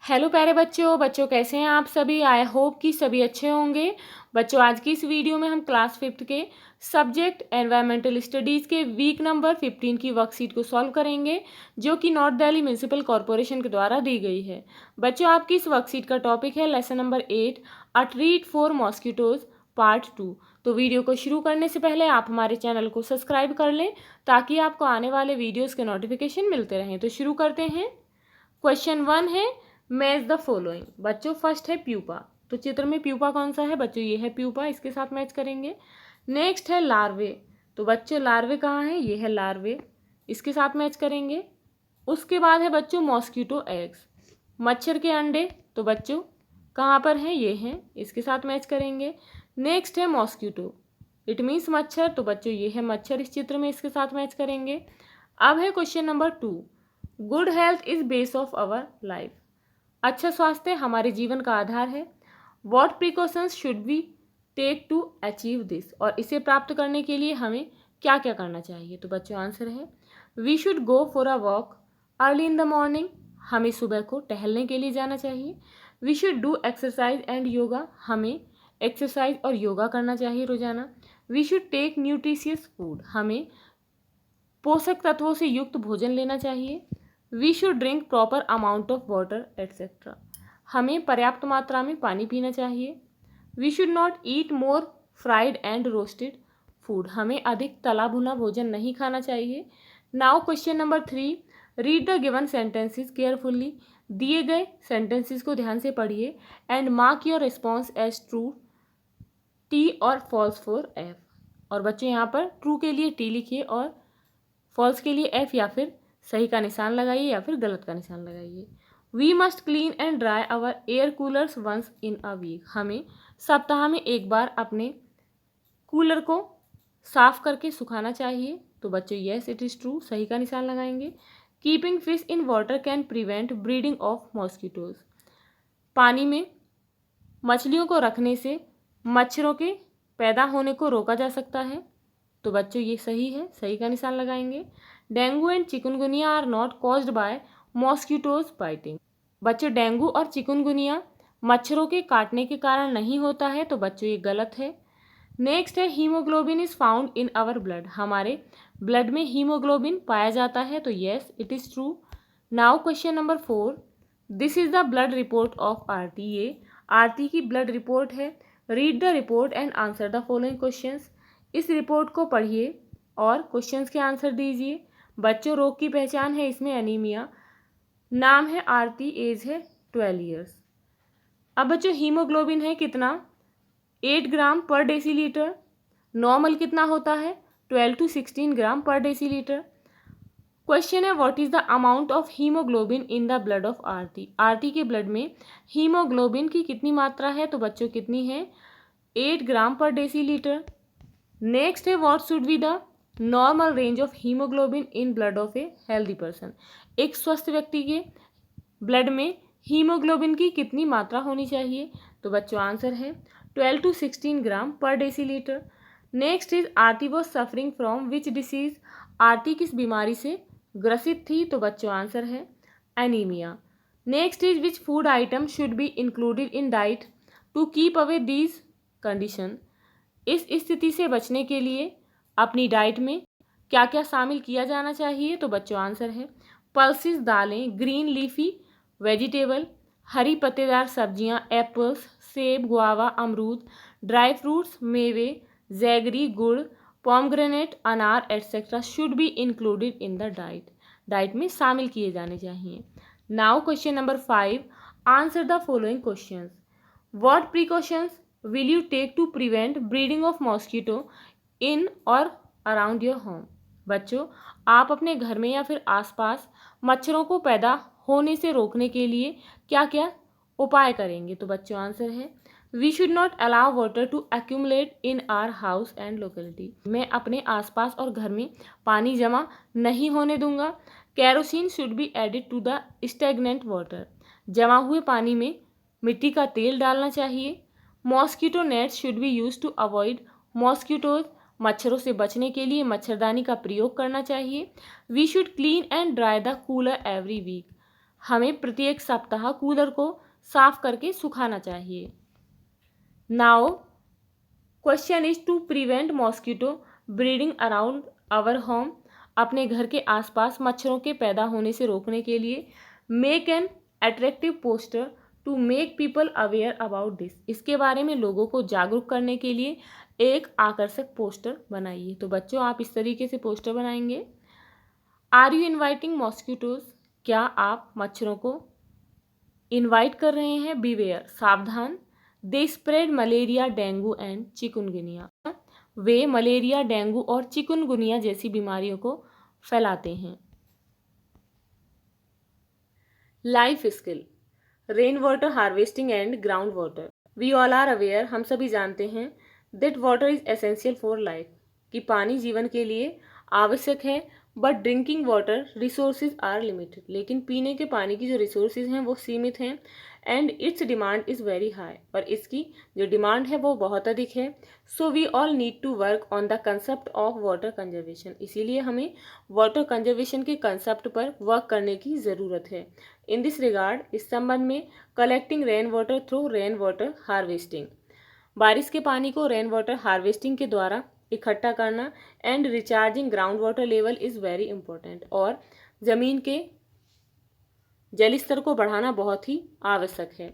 Hello प्यारे बच्चों कैसे हैं आप सभी। आई होप कि सभी अच्छे होंगे। बच्चों आज की इस वीडियो में हम क्लास 5th के सब्जेक्ट एनवायरमेंटल स्टडीज़ के वीक नंबर 15 की वर्कशीट को सॉल्व करेंगे, जो कि नॉर्थ दिल्ली म्यूनिसिपल कॉरपोरेशन के द्वारा दी गई है। बच्चों आपकी इस वर्कशीट का टॉपिक है lesson number 8 a treat for mosquitoes part 2। तो वीडियो को शुरू करने से पहले आप हमारे चैनल को सब्सक्राइब कर लें ताकि आपको आने वाले वीडियोज़ के नोटिफिकेशन मिलते रहें। तो शुरू करते हैं। क्वेश्चन 1 है मैच द फॉलोइंग। बच्चों फर्स्ट है प्यूपा। तो चित्र में प्यूपा कौन सा है बच्चों, ये है प्यूपा, इसके साथ मैच करेंगे। नेक्स्ट है लार्वे। तो बच्चों लार्वे कहाँ है, ये है लार्वे, इसके साथ मैच करेंगे। उसके बाद है बच्चों मॉस्किटो एग्स, मच्छर के अंडे। तो बच्चों कहाँ पर हैं, ये हैं, इसके साथ मैच करेंगे। नेक्स्ट है मॉस्किटो, इट मीन्स मच्छर। तो बच्चों ये है मच्छर इस चित्र में, इसके साथ मैच करेंगे। अब है question number 2, good health is base of our life. अच्छा स्वास्थ्य हमारे जीवन का आधार है। What precautions should we take to achieve this. और इसे प्राप्त करने के लिए हमें क्या क्या करना चाहिए। तो बच्चों आंसर है we should go for a walk early in the morning. हमें सुबह को टहलने के लिए जाना चाहिए। We should do exercise and yoga. हमें एक्सरसाइज और योगा करना चाहिए रोजाना। We should take nutritious food. हमें पोषक तत्वों से युक्त भोजन लेना चाहिए। We should drink proper amount of water etcetera. हमें पर्याप्त मात्रा में पानी पीना चाहिए। We should not eat more fried and roasted food. हमें अधिक तला भुना भोजन नहीं खाना चाहिए। Now question number 3, read the given sentences carefully. दिए गए सेंटेंसेस को ध्यान से पढ़िए and mark your response as true, T और फॉल्स फॉर एफ। और बच्चों यहाँ पर ट्रू के लिए टी लिखिए और फॉल्स के लिए एफ, या फिर सही का निशान लगाइए या फिर गलत का निशान लगाइए। We must clean and dry our air coolers once in a week. हमें सप्ताह में एक बार अपने कूलर को साफ करके सुखाना चाहिए। तो बच्चों येस इट इज़ ट्रू, सही का निशान लगाएंगे। Keeping fish in water can prevent breeding of mosquitoes. पानी में मछलियों को रखने से मच्छरों के पैदा होने को रोका जा सकता है। तो बच्चों ये सही है, सही का निशान लगाएंगे। Dengue and chikungunya are not caused by mosquitoes biting. बच्चों डेंगू और चिकनगुनिया मच्छरों के काटने के कारण नहीं होता है। तो बच्चों ये गलत है। नेक्स्ट है haemoglobin is found in our blood. हमारे ब्लड में हीमोग्लोबिन पाया जाता है। तो yes it is true. Now question number 4, this is the blood report of Aarti. ये आरती की ब्लड रिपोर्ट है। Read the report and answer the following questions. इस रिपोर्ट को पढ़िए और क्वेश्चंस के आंसर दीजिए। बच्चों रोग की पहचान है इसमें एनीमिया। नाम है आरती, एज है 12 ईयर्स। अब बच्चों हीमोग्लोबिन है कितना, 8 ग्राम पर डेसीलीटर। नॉर्मल कितना होता है, 12 to 16 gram per decilitre. Question है what is the amount of haemoglobin in the blood of Aarti. Aarti के ब्लड में हीमोग्लोबिन की कितनी मात्रा है। तो बच्चों कितनी है, 8 ग्राम पर डेसीलीटर। नेक्स्ट है what should be the normal range of haemoglobin in blood of a healthy person. एक स्वस्थ व्यक्ति के ब्लड में हीमोग्लोबिन की कितनी मात्रा होनी चाहिए। तो बच्चों आंसर है 12 to 16 gram per decilitre. Next is Aarti was suffering from which disease. Aarti किस बीमारी से ग्रसित थी। तो बच्चों आंसर है anaemia. Next is which food item should be included in diet to keep away these condition. इस स्थिति से बचने के लिए अपनी डाइट में क्या क्या शामिल किया जाना चाहिए। तो बच्चों आंसर है पल्सेस दालें, ग्रीन लीफी वेजिटेबल, हरी पत्तेदार सब्जियां, एप्पल्स, सेब, गुआवा, अमरूद, ड्राई फ्रूट्स, मेवे, जैगरी, गुड़, पॉमग्रेनेट, अनार etcetera should be included in the diet. Diet में शामिल किए जाने चाहिए। Now question number 5, answer the following questions. What precautions will you take to prevent breeding of mosquito in और अराउंड योर होम। बच्चों आप अपने घर में या फिर आसपास मच्छरों को पैदा होने से रोकने के लिए क्या क्या उपाय करेंगे। तो बच्चों आंसर है we should not allow water to accumulate in our house and locality. मैं अपने आसपास और घर में पानी जमा नहीं होने दूंगा। Kerosene should be added to the stagnant water. जमा हुए पानी में मिट्टी का तेल डालना चाहिए। Mosquito nets should be use to avoid mosquitoes. मच्छरों से बचने के लिए मच्छरदानी का प्रयोग करना चाहिए। We should clean and dry the cooler every week. हमें प्रत्येक सप्ताह कूलर को साफ करके सुखाना चाहिए। Now question is to prevent mosquito breeding around our home. अपने घर के आसपास मच्छरों के पैदा होने से रोकने के लिए make an attractive poster to make people aware about this. इसके बारे में लोगों को जागरूक करने के लिए एक आकर्षक पोस्टर बनाइए। तो बच्चों आप इस तरीके से पोस्टर बनाएंगे। Are you inviting mosquitoes? क्या आप मच्छरों को इनवाइट कर रहे हैं? बीवेयर, सावधान। They spread malaria, dengue and chikungunya. वे मलेरिया, डेंगू और चिकुनगुनिया जैसी बीमारियों को फैलाते हैं। Life skill, rain water harvesting and ground water. We all are aware, हम सभी जानते हैं, that water is essential for life, कि पानी जीवन के लिए आवश्यक है। But drinking water resources are limited, लेकिन पीने के पानी की जो रिसोर्सेज हैं वो सीमित हैं। And its demand is very high, और इसकी जो डिमांड है वो बहुत अधिक है। So we all need to work on the concept of water conservation, इसीलिए हमें वाटर कंजर्वेशन के कंसेप्ट पर वर्क करने की ज़रूरत है। इन दिस रिगार्ड, इस संबंध में collecting rain water through rain water harvesting, बारिश के पानी को रेन वाटर हार्वेस्टिंग के द्वारा इकट्ठा करना, and recharging ground water level is very important, और ज़मीन के जल स्तर को बढ़ाना बहुत ही आवश्यक है।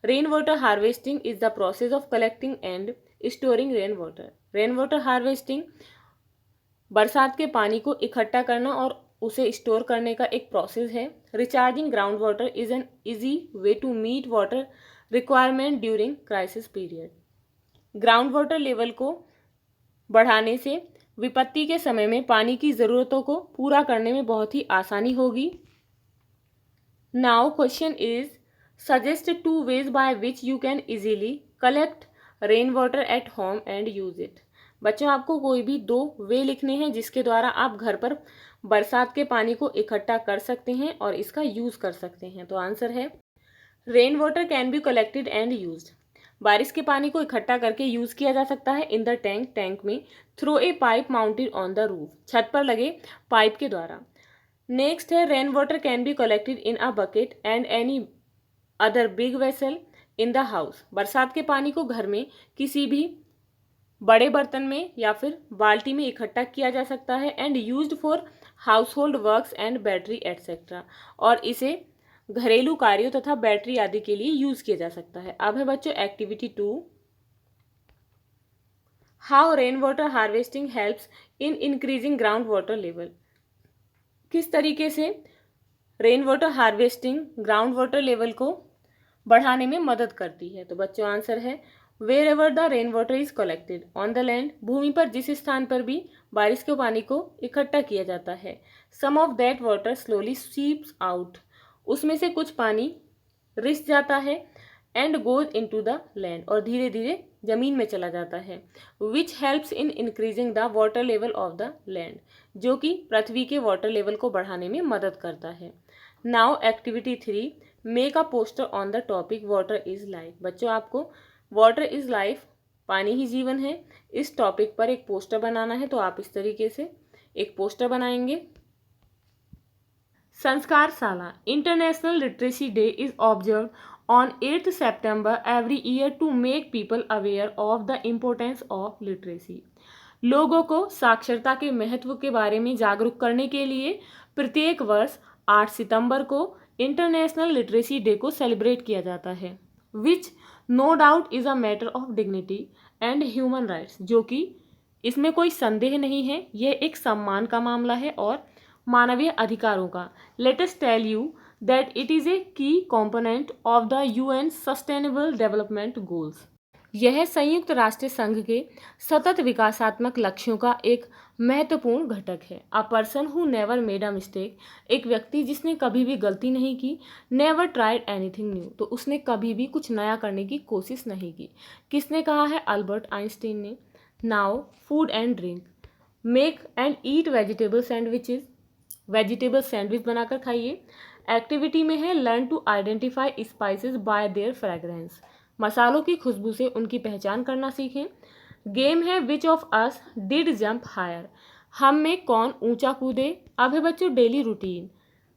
Rain water harvesting is the process of collecting and storing rain water. Rain water harvesting बरसात के पानी को इकट्ठा करना और उसे स्टोर करने का एक प्रोसेस है। Recharging ground water is an easy way to meet water requirement during crisis period. Ground water level को बढ़ाने से विपत्ति के समय में पानी की ज़रूरतों को पूरा करने में बहुत ही आसानी होगी। Now question is suggest 2 ways by which you can easily collect rain water at home and use it. बच्चों आपको कोई भी 2 वे लिखने हैं जिसके द्वारा आप घर पर बरसात के पानी को इकट्ठा कर सकते हैं और इसका यूज कर सकते हैं। तो आंसर है rain water can be collected and used. बारिश के पानी को इकट्ठा करके यूज किया जा सकता है इन द टैंक में, through a pipe mounted on the roof, छत पर लगे पाइप के द्वारा। नेक्स्ट है rain water can be collected in a bucket and any other big vessel in the house. बरसात के पानी को घर में किसी भी बड़े बर्तन में या फिर बाल्टी में इकट्ठा किया जा सकता है, and used for house hold works and battery etcetera, और इसे घरेलू कार्यों तथा बैटरी आदि के लिए यूज किया जा सकता है। अब है बच्चों activity 2, how rain water harvesting helps in increasing ground water level. किस तरीके से rain water harvesting ground water level को बढ़ाने में मदद करती है। तो बच्चों आंसर है wherever the rain water is collected on the land, भूमि पर जिस स्थान पर भी बारिश के पानी को इकट्ठा किया जाता है, some of that water slowly seeps out, उसमें से कुछ पानी रिस जाता है, and goes into the land, और धीरे धीरे जमीन में चला जाता है, which helps in increasing the water level of the land, जो कि पृथ्वी के वाटर लेवल को बढ़ाने में मदद करता है। Now activity 3, make a poster on the topic water is life. बच्चों आपको वाटर इज लाइफ, पानी ही जीवन है, इस टॉपिक पर एक पोस्टर बनाना है। तो आप इस तरीके से एक पोस्टर बनाएंगे। संस्कार साला, international literacy day is observe on 8th September every year to make people aware of the importance of literacy। लोगों को साक्षरता के महत्व के बारे में जागरूक करने के लिए प्रत्येक वर्ष 8 सितंबर को इंटरनेशनल लिटरेसी डे को सेलिब्रेट किया जाता है, which no doubt is a matter of dignity and human rights, जो कि इसमें कोई संदेह नहीं है, यह एक सम्मान का मामला है और मानवीय अधिकारों का। Let us tell you that it is a key component of the UN sustainable development goals. यह संयुक्त राष्ट्र संघ के सतत विकासात्मक लक्ष्यों का एक महत्वपूर्ण घटक है। A person who never made a mistake, एक व्यक्ति जिसने कभी भी गलती नहीं की। नेवर ट्राइड एनीथिंग न्यू, तो उसने कभी भी कुछ नया करने की कोशिश नहीं की। किसने कहा है? अल्बर्ट आइंस्टीन ने। Now food and drink, make and eat vegetable sandwiches, vegetable sandwich बनाकर खाइए। एक्टिविटी में है learn to identify spices by their fragrance, मसालों की खुशबू से उनकी पहचान करना सीखें। गेम है which of us did jump higher, हम में कौन ऊंचा कूदे। अब है बच्चों daily routine,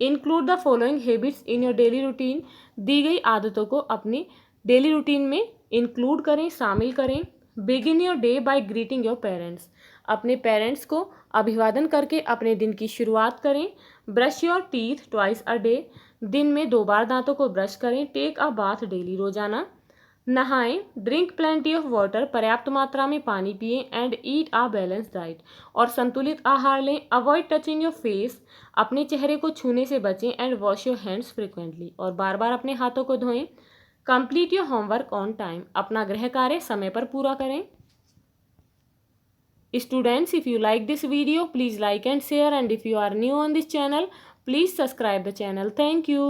include the following habits in your daily routine. दी गई आदतों को अपनी डेली रूटीन में इंक्लूड करें, शामिल करें। Begin your day by greeting your parents. अपने पेरेंट्स को अभिवादन करके अपने दिन की शुरुआत करें। Brush your teeth twice a day. दिन में 2 बार दांतों को ब्रश करें। Take a bath daily. रोजाना नहाएं। Drink plenty of water. पर्याप्त मात्रा में पानी पिएं। And eat a balance diet. और संतुलित आहार लें। Avoid touching your face. अपने चेहरे को छूने से बचें। And wash your hands frequently. और बार बार अपने हाथों को धोएं। Complete your homework on time. अपना गृह कार्य समय पर पूरा करें। Students, if you like this video, please like and share, and if you are new on this channel, please subscribe the channel. Thank you.